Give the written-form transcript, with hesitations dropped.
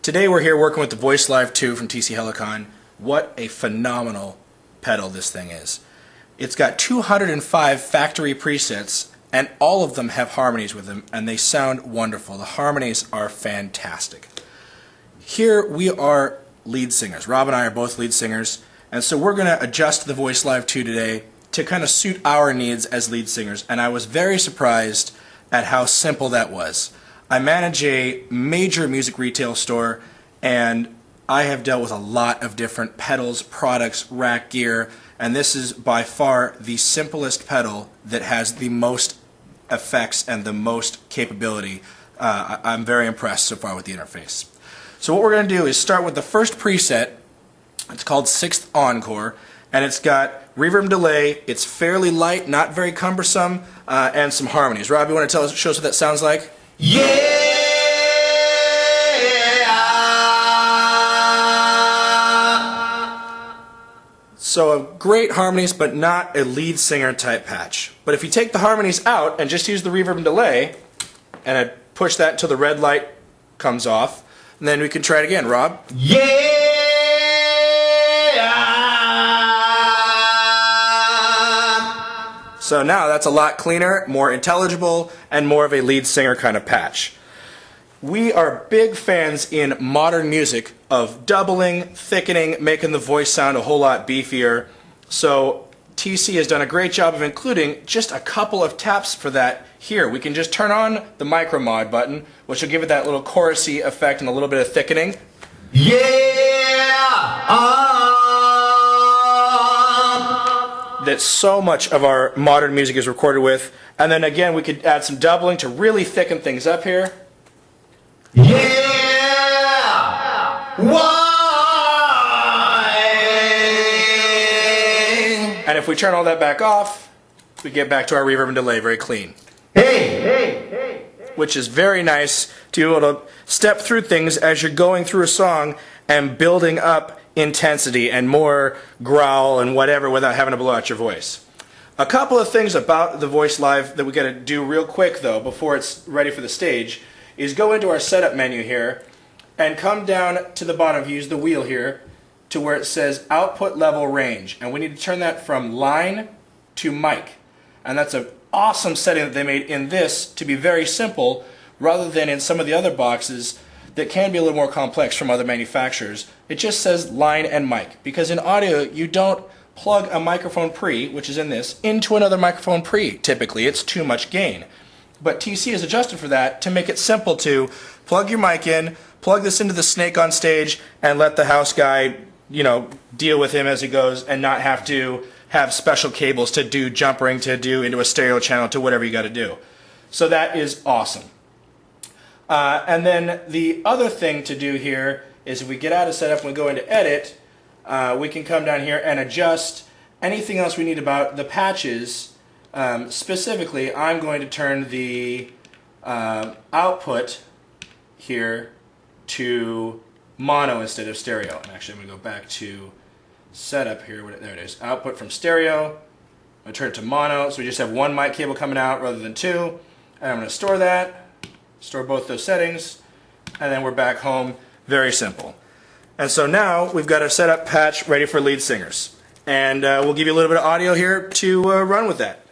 Today we're here working with the VoiceLive 2 from TC-Helicon. What a phenomenal pedal this thing is. It's got 205 factory presets and all of them have harmonies with them and they sound wonderful. The harmonies are fantastic. Here we are lead singers. Rob and I are both lead singers, and so we're going to adjust the VoiceLive 2 today to kind of suit our needs as lead singers, and I was very surprised at how simple that was. I manage a major music retail store, and I have dealt with a lot of different pedals, products, rack gear, and this is by far the simplest pedal that has the most effects and the most capability. I'm very impressed so far with the interface. So what we're going to do is start with the first preset. It's called 6th Encore, and it's got reverb and delay. It's fairly light, not very cumbersome, and some harmonies. Rob, you want to show us what that sounds like? Yeah! So great harmonies, but not a lead singer type patch. But if you take the harmonies out and just use the reverb and delay, and I push that until the red light comes off, and then we can try it again. Rob? Yeah! So now that's a lot cleaner, more intelligible, and more of a lead singer kind of patch. We are big fans in modern music of doubling, thickening, making the voice sound a whole lot beefier. So TC has done a great job of including just a couple of taps for that here. We can just turn on the micro mod button, which will give it that little chorusy effect and a little bit of thickening. That so much of our modern music is recorded with. And then again, we could add some doubling to really thicken things up here. Yeah! Why? And if we turn all that back off, we get back to our reverb and delay very clean. Hey! Which is very nice to be able to step through things as you're going through a song and building up intensity and more growl and whatever without having to blow out your voice. A couple of things about the VoiceLive that we got to do real quick though before it's ready for the stage is go into our setup menu here and come down to the bottom, use the wheel here, to where it says output level range, and we need to turn that from line to mic. And that's an awesome setting that they made in this to be very simple rather than in some of the other boxes that can be a little more complex from other manufacturers. It just says line and mic, because in audio you don't plug a microphone pre, which is in this, into another microphone pre. Typically it's too much gain. But TC has adjusted for that to make it simple to plug your mic in, plug this into the snake on stage, and let the house guy, deal with him as he goes and not have to have special cables to do jump ring, to do into a stereo channel, to whatever you got to do. So that is awesome. And then the other thing to do here is if we get out of setup and we go into edit, we can come down here and adjust anything else we need about the patches. Specifically, I'm going to turn the output here to mono instead of stereo. And actually, I'm going to go back to setup here. There it is. Output from stereo. I'm going to turn it to mono, so we just have one mic cable coming out rather than two. And I'm going to store that. Store both those settings, and then we're back home. Very simple. And so now we've got our setup patch ready for lead singers. And we'll give you a little bit of audio here to run with that.